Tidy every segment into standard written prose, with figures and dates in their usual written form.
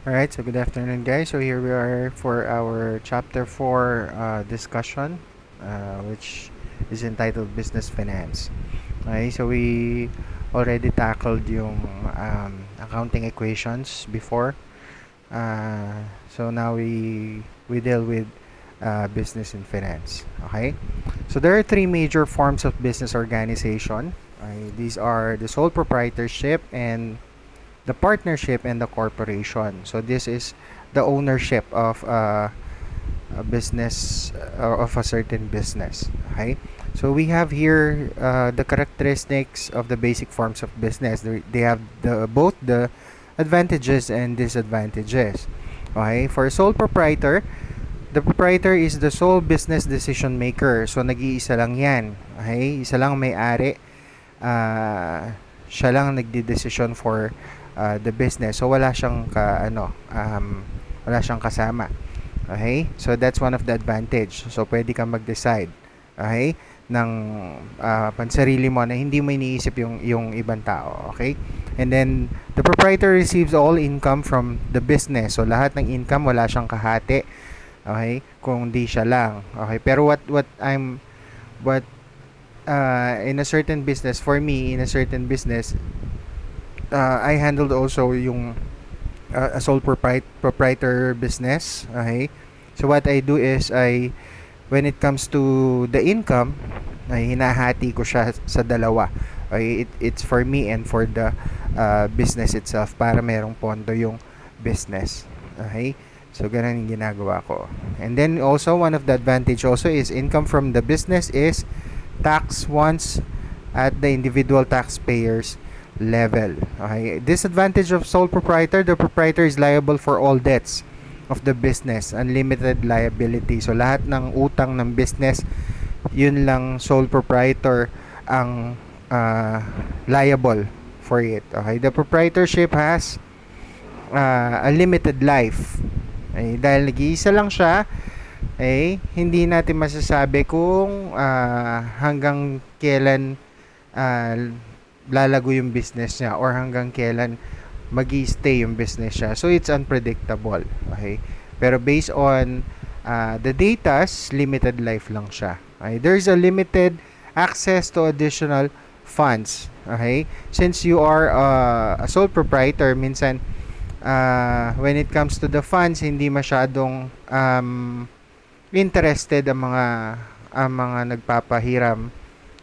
Alright, so good afternoon, guys. So here we are for our chapter 4 discussion, which is entitled Business Finance. Okay, so we already tackled yung accounting equations before. So now we deal with business and finance. Okay, so there are three major forms of business organization. These are the sole proprietorship and the partnership and the corporation. So this is the ownership of a business of a certain business. Okay. So we have here the characteristics of the basic forms of business. They have both the advantages and disadvantages. Okay. For a sole proprietor, the proprietor is the sole business decision maker. So nag-iisa lang yan. Okay. Isa lang may-ari. Siya lang nagdi-decision for the business. So wala siyang kasama. Okay? So that's one of the advantage. So pwede kang mag-decide. Okay? Ng pansarili mo na hindi mo iniisip yung ibang tao. Okay? And then the proprietor receives all income from the business. So lahat ng income wala siyang kahati. Okay? Kung di siya lang. Okay? Pero what in a certain business, for me, in a certain business, I handled also yung a sole proprietor business. Okay, so what I do is when it comes to the income, ay hinahati ko siya sa dalawa. Okay, it's for me and for the business itself para merong pondo yung business. Okay, so ganun yung ginagawa ko. And then also one of the advantage also is income from the business is tax once at the individual taxpayers level. Okay. Disadvantage of sole proprietor: the proprietor is liable for all debts of the business, unlimited liability. So lahat ng utang ng business, yun lang sole proprietor ang liable for it. Okay. The proprietorship has a limited life. Okay. Dahil nag-iisa lang siya, hindi natin masasabi kung hanggang kailan lalago yung business niya or hanggang kailan magi-stay yung business niya. So it's unpredictable. Okay? Pero based on the data's limited life lang siya. Okay? There's a limited access to additional funds. Okay? Since you are a sole proprietor, minsan when it comes to the funds, hindi masyadong interested ang mga nagpapahiram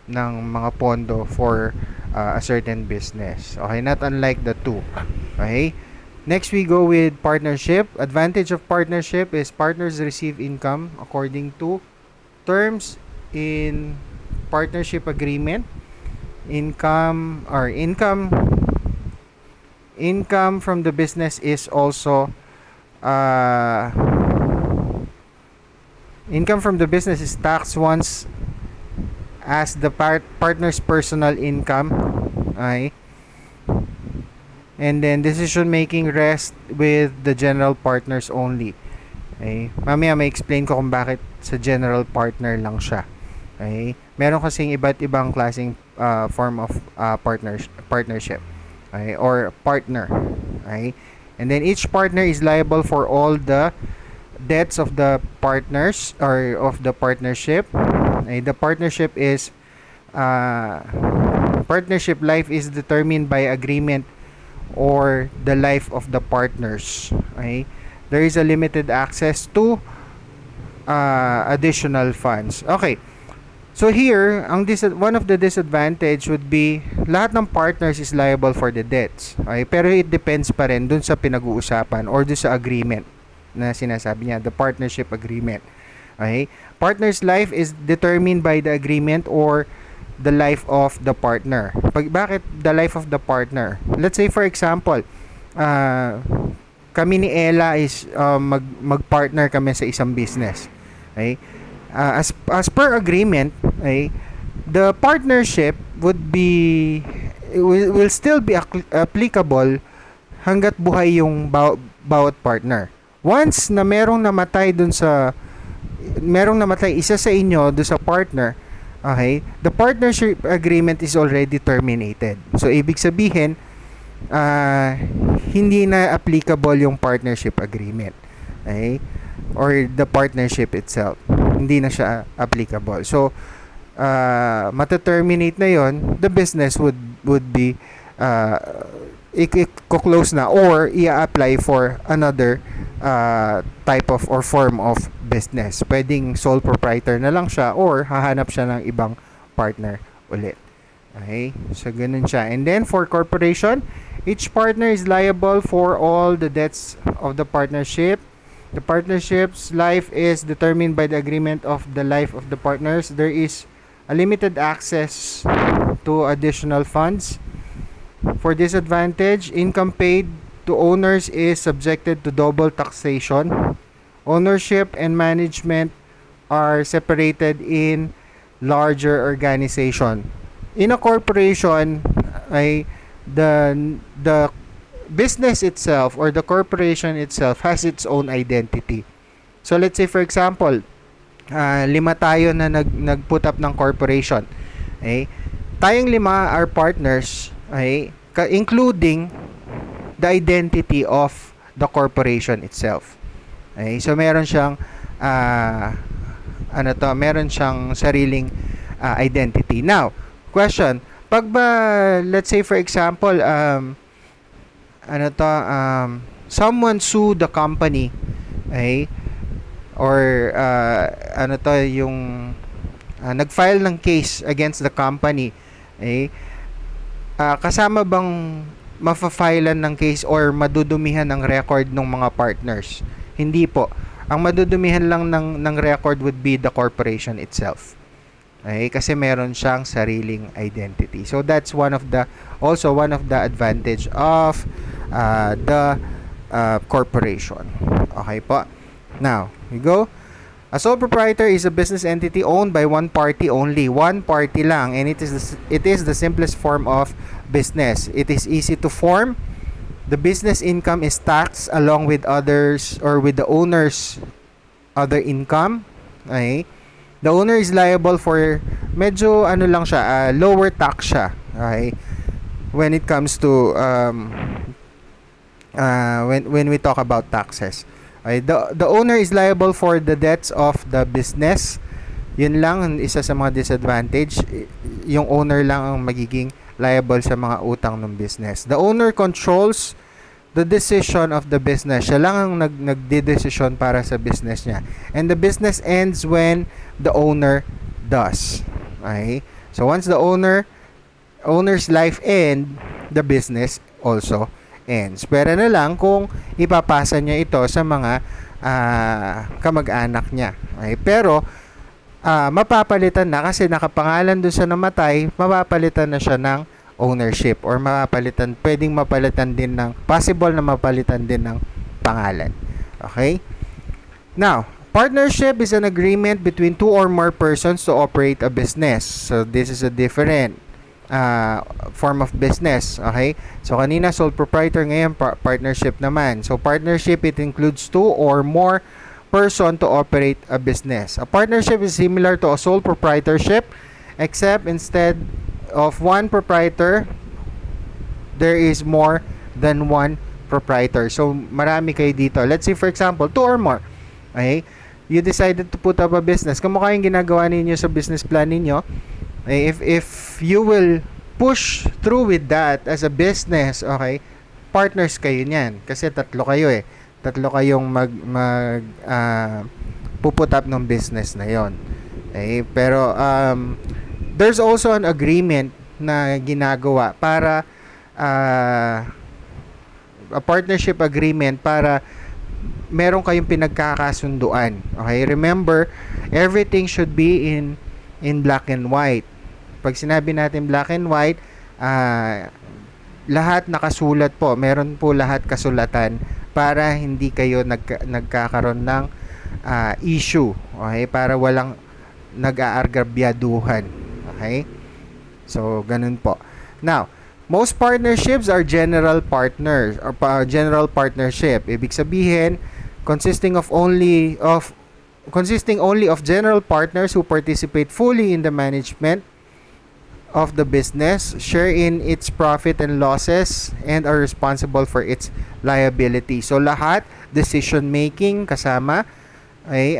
ng mga pondo for a certain business. Okay, not unlike the two. Okay? Next we go with partnership. Advantage of partnership is partners receive income according to terms in partnership agreement. Income from the business is also income from the business is taxed once as the partner's personal income. Okay? And then decision making rests with the general partners only. Okay? Mamaya may explain ko kung bakit sa general partner lang siya. Okay? Meron kasing iba't ibang klaseng form of partnership. Okay? Or partner. Okay? And then each partner is liable for all the debts of the partners or of the partnership. The partnership life is determined by agreement or the life of the partners. Okay? There is a limited access to additional funds. Okay. So here, one of the disadvantage would be lahat ng partners is liable for the debts. Okay? Pero it depends pa rin dun sa pinag-uusapan or dun sa agreement na sinasabi niya, the partnership agreement. Okay? Partner's life is determined by the agreement or the life of the partner. Bakit the life of the partner? Let's say for example, kami ni Ella is mag-partner kami sa isang business. Okay? As per agreement, okay, the partnership will still be applicable hanggat buhay yung bawat partner. Once na merong namatay isa sa inyo doon sa partner, okay, the partnership agreement is already terminated. So ibig sabihin, hindi na applicable yung partnership agreement. Okay? Or the partnership itself. Hindi na siya applicable. So, mata-terminate na yon, the business would be i-close na or i-apply for another type of or form of business. Pwedeng sole proprietor na lang siya or hahanap siya ng ibang partner ulit. Okay? So, ganun siya. And then, for corporation, each partner is liable for all the debts of the partnership. The partnership's life is determined by the agreement of the life of the partners. There is a limited access to additional funds. For disadvantage, income paid to owners is subjected to double taxation. Ownership and management are separated in larger organization. In a corporation, the business itself or the corporation itself has its own identity. So let's say for example, 5 tayo na nag-put up ng corporation. Okay? Tayong 5 are partners, okay? Including the identity of the corporation itself. Okay? So meron siyang meron siyang sariling identity. Now, question, pag ba let's say for example, someone sue the company, okay? Or nag-file ng case against the company, okay? Kasama bang mafa-filean ng case or madudumihan ng record ng mga partners? Hindi po. Ang madudumihan lang ng record would be the corporation itself. Okay? Kasi meron siyang sariling identity. So that's one of the advantage of the corporation. Okay po. Now, we go. A sole proprietor is a business entity owned by one party only. One party lang, and it is the simplest form of business. It is easy to form. The business income is taxed along with others or with the owner's other income. Okay? The owner is liable for medyo lower tax siya. Okay? When it comes to when we talk about taxes. Okay, the owner is liable for the debts of the business. Yun lang isa sa mga disadvantage. Yung owner lang ang magiging liable sa mga utang ng business. The owner controls the decision of the business. Siya lang ang nagde-decision para sa business niya. And the business ends when the owner does. Okay? So once the owner's life end, the business also ends. Pero na lang kung ipapasa niya ito sa mga kamag-anak niya. Okay? Pero mapapalitan na kasi nakapangalan doon sa namatay, mapapalitan na siya ng ownership or pwedeng mapalitan din possible na mapalitan din ng pangalan. Okay? Now, partnership is an agreement between 2 or more persons to operate a business. So this is a different form of business. Okay? So kanina sole proprietor, ngayon partnership naman. So partnership, it includes 2 or more person to operate a business. A partnership is similar to a sole proprietorship, except instead of one proprietor, there is more than one proprietor. So marami kayo dito. Let's say for example, 2 or more. Okay? You decided to put up a business. Kamukha yung ginagawa ninyo sa business plan ninyo. If you will push through with that as a business, okay, partners kayo niyan. Kasi 3 kayo eh. 3 kayong puput up ng business na yon. Okay? Pero there's also an agreement na ginagawa para a partnership agreement para meron kayong pinagkakasunduan. Okay? Remember, everything should be in black and white. Pag sinabi natin black and white, lahat nakasulat po. Meron po lahat kasulatan para hindi kayo nagkakaroon ng issue. Okay? Para walang nag-aargabyaduhan. Okay? So, ganun po. Now, most partnerships are general partners or general partnership. Ibig sabihin, consisting only of general partners who participate fully in the management of the business, share in its profit and losses, and are responsible for its liability. So lahat, decision making kasama, ay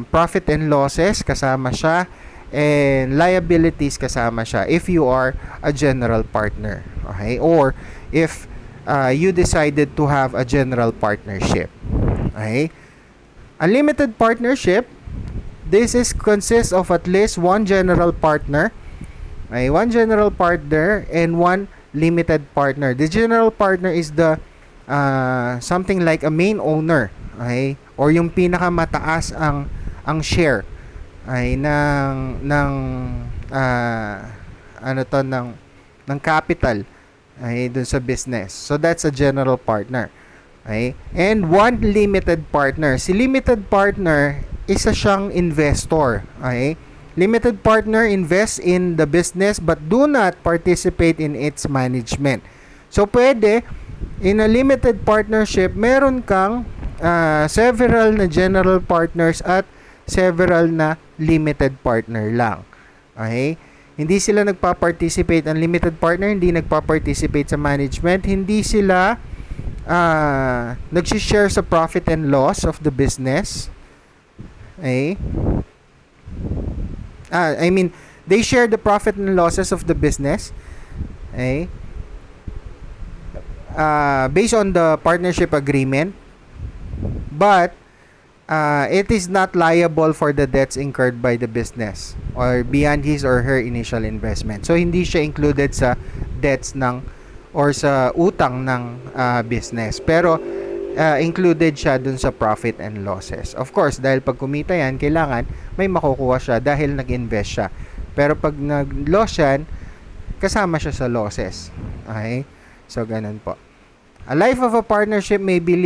profit and losses kasama siya, and liabilities kasama siya if you are a general partner. Okay? Or if you decided to have a general partnership. Okay? A limited partnership, this is consists of at least one general partner, okay, one general partner and one limited partner. The general partner is the something like a main owner, okay, or yung pinakamataas ang share ay ng ano to ng capital ay dun sa business. So that's a general partner. Okay? And one limited partner. Si limited partner, isa siyang investor. Okay? Limited partner invests in the business but do not participate in its management. So, pwede, in a limited partnership, meron kang several na general partners at several na limited partner lang. Okay? Hindi sila nagpa-participate. Ang limited partner, hindi nagpa-participate sa management. Hindi sila nag-share sa profit and loss of the business. Okay? I mean, they share the profit and losses of the business, okay, based on the partnership agreement, but it is not liable for the debts incurred by the business or beyond his or her initial investment. So, hindi siya included sa debts ng or sa utang ng business. Pero, included siya dun sa profit and losses. Of course, dahil pag kumita yan, kailangan may makukuha siya dahil nag-invest siya. Pero pag nag-loss yan, kasama siya sa losses. Okay? So, ganun po. A life of a partnership may be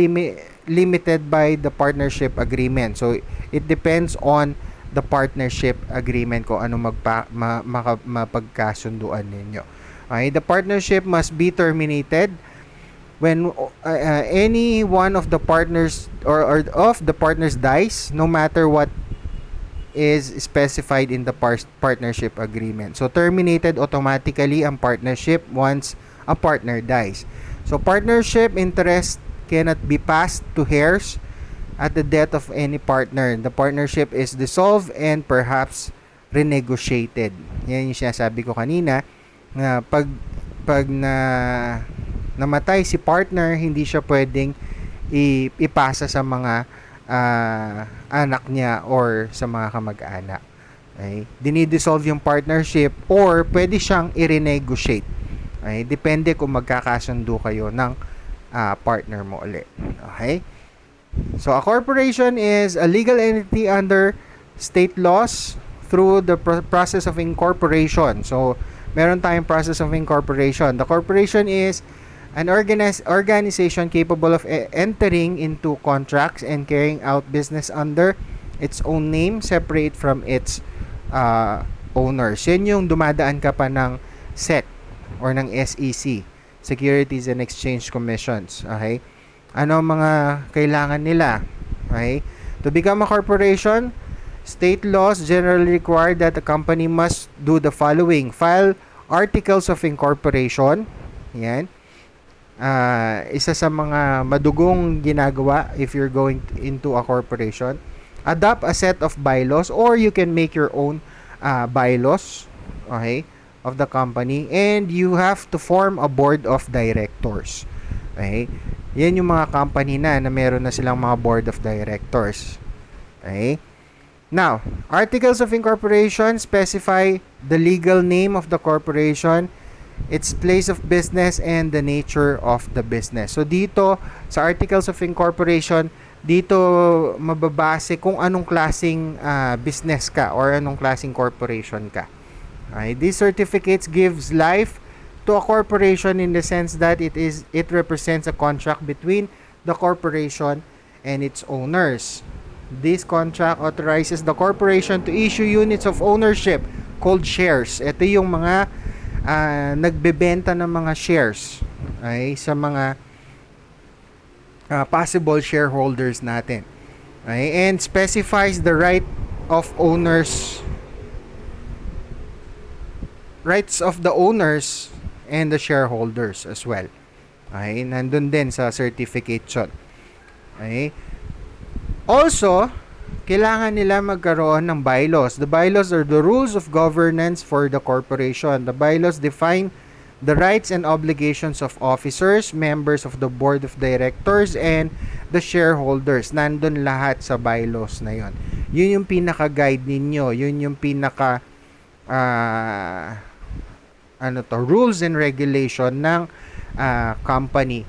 limited by the partnership agreement. So, it depends on the partnership agreement kung ano mapagkasunduan ninyo. Okay? The partnership must be terminated when any one of the partners or of the partners dies, no matter what is specified in the partnership agreement. So, terminated automatically ang partnership once a partner dies. So, partnership interest cannot be passed to heirs at the death of any partner. The partnership is dissolved and perhaps renegotiated. Yan yung sinasabi ko kanina, na pag namatay si partner, hindi siya pwedeng ipasa sa mga anak niya or sa mga kamag-anak. Okay? Dinidissolve yung partnership or pwede siyang i-renegotiate. Okay? Depende kung magkakasundo kayo ng partner mo ulit. Okay? So, a corporation is a legal entity under state laws through the process of incorporation. So, meron tayong process of incorporation. The corporation is an organization capable of entering into contracts and carrying out business under its own name, separate from its owners. Yan yung dumadaan ka pa ng SEC or ng SEC, Securities and Exchange Commissions. Okay? Ano mga kailangan nila? Okay? To become a corporation, state laws generally require that the company must do the following: file articles of incorporation. Yan. Isa sa mga madugong ginagawa if you're going into a corporation. Adopt a set of bylaws or you can make your own bylaws, okay, of the company, and you have to form a board of directors. Okay? Yan yung mga company na meron na silang mga board of directors. Okay? Now, articles of incorporation specify the legal name of the corporation, its place of business, and the nature of the business. So, dito, sa articles of incorporation, dito mababase kung anong klaseng business ka or anong klaseng corporation ka. Okay? These certificates gives life to a corporation in the sense that it represents a contract between the corporation and its owners. This contract authorizes the corporation to issue units of ownership called shares. Ito yung mga nagbebenta ng mga shares, okay, sa mga possible shareholders natin. Okay? And specifies the right of owners rights of the owners and the shareholders as well. Okay, nandun din sa certification. Okay. Also, kailangan nila magkaroon ng bylaws. The bylaws are the rules of governance for the corporation. The bylaws define the rights and obligations of officers, members of the board of directors, and the shareholders. Nandun lahat sa bylaws na yon. Yun yung pinaka-guide ninyo. Yun yung pinaka rules and regulation ng company.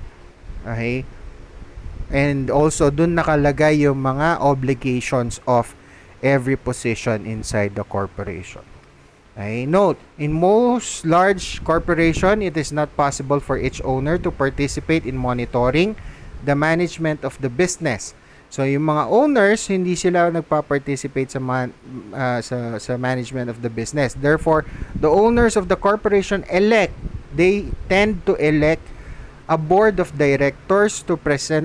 Okay? And also, dun nakalagay yung mga obligations of every position inside the corporation. Okay? Note, in most large corporation, it is not possible for each owner to participate in monitoring the management of the business. So, yung mga owners, hindi sila nagpa-participate sa management of the business. Therefore, the owners of the corporation they tend to elect a board of directors to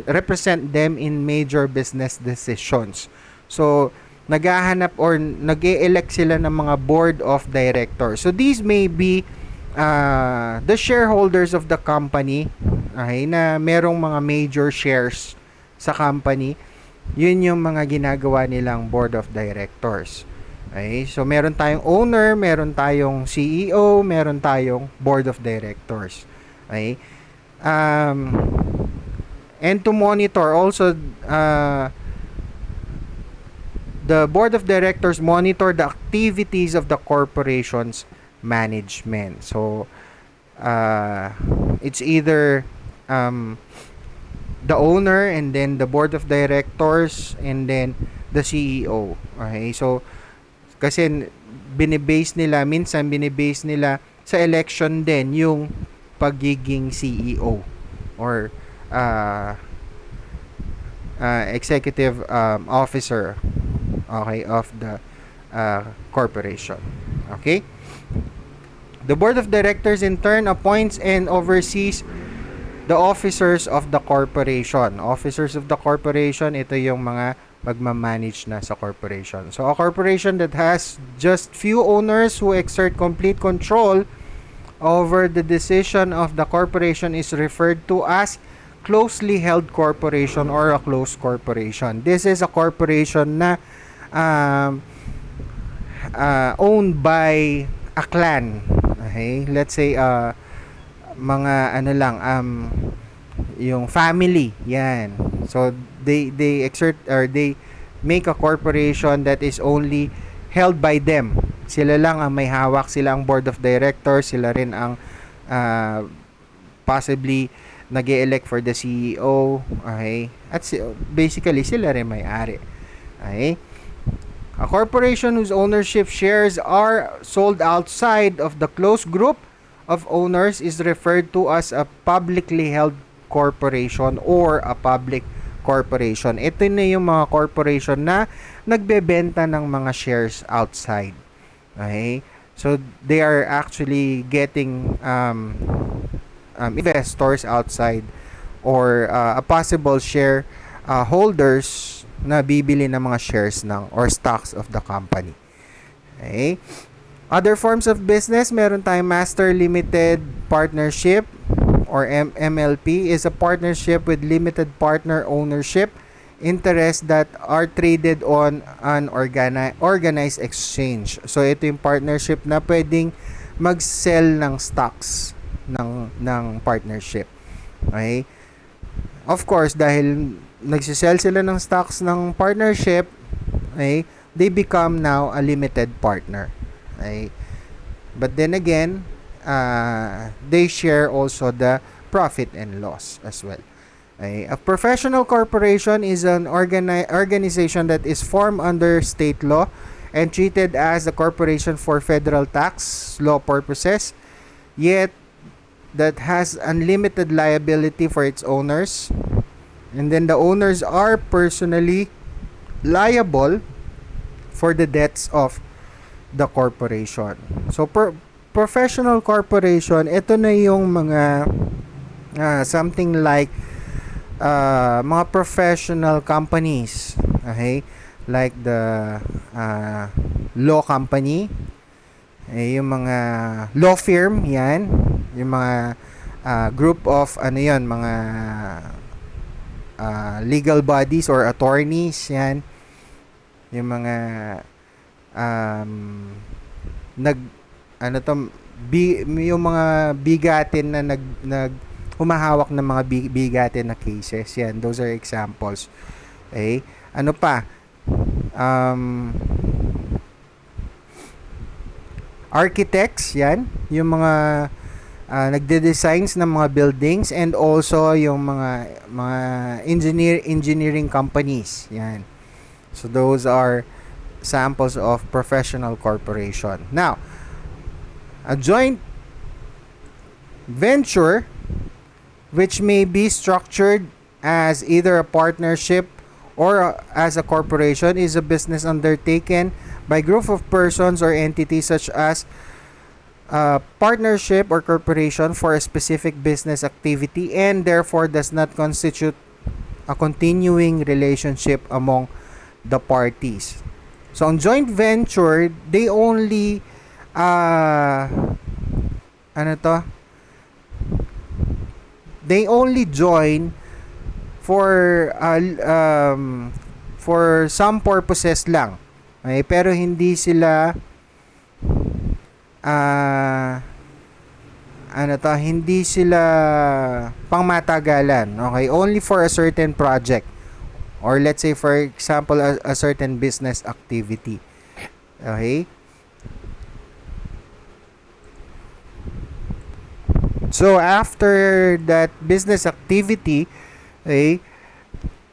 represent them in major business decisions. So, naghahanap or nag-e-elect sila ng mga board of directors. So, these may be the shareholders of the company, okay, na merong mga major shares sa company. Yun yung mga ginagawa nilang board of directors. Okay? So, meron tayong owner, meron tayong CEO, meron tayong board of directors. Okay? And to monitor also, the board of directors monitor the activities of the corporation's management. So, it's either the owner and then the board of directors and then the CEO. Okay? So, kasi minsan binibase nila sa election din yung pagiging CEO or executive officer, okay, of the corporation. Okay? The board of directors in turn appoints and oversees the officers of the corporation. Officers of the corporation, ito yung mga magmamanage na sa corporation. So, a corporation that has just few owners who exert complete control over the decision of the corporation is referred to as closely held corporation or a closed corporation. This is a corporation na owned by a clan. Okay? Let's say, mga yung family, yan. So they exert or they make a corporation that is only held by them. Sila lang ang may hawak, sila ang board of directors, sila rin ang possibly nag-e-elect for the CEO, okay? At basically sila rin may-ari. Okay? A corporation whose ownership shares are sold outside of the closed group of owners is referred to as a publicly held corporation or a public corporation. Ito na yung mga corporation na nagbebenta ng mga shares outside. Okay? So, they are actually getting investors outside or a possible share holders na bibili ng mga shares ng or stocks of the company. Okay? Other forms of business, meron tayong Master Limited Partnership or MLP is a partnership with limited partner ownership interests that are traded on an organized exchange. So, ito yung partnership na pwedeng mag-sell ng stocks ng partnership. Okay? Of course, dahil nagsisell sila ng stocks ng partnership, okay, they become now a limited partner. Okay? But then again, they share also the profit and loss as well. Okay? A professional corporation is an organization that is formed under state law and treated as a corporation for federal tax law purposes, yet that has unlimited liability for its owners. And then the owners are personally liable for the debts of the corporation. So, professional corporation, ito na yung mga something like mga professional companies. Okay? Like the law company. yung mga law firm, yan. Yung mga group of ano yon, mga legal bodies or attorneys, yan. Yung mga um, nag ano to yung mga bigatin na nag humahawak ng mga bigatin na cases, yan. Those are examples. Okay, ano pa, um, architects, yan, yung mga nagde-designs ng mga buildings, and also yung mga engineering companies, yan. So those are samples of professional corporation. Now, a joint venture, which may be structured as either a partnership or as a corporation, is a business undertaken by group of persons or entities, such as a partnership or corporation for a specific business activity, and therefore does not constitute a continuing relationship among the parties. So on joint venture, they only ano to? They only join for some purposes lang. Okay? Pero hindi sila hindi sila pangmatagalan. Okay? Only for a certain project. Or let's say, for example, a certain business activity. Okay? So, after that business activity, okay,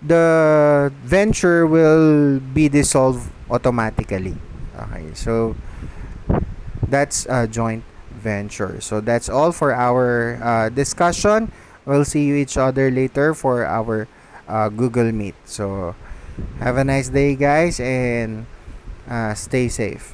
the venture will be dissolved automatically. Okay, so that's a joint venture. So, that's all for our discussion. We'll see you each other later for our Google Meet. So, have a nice day, guys, and stay safe.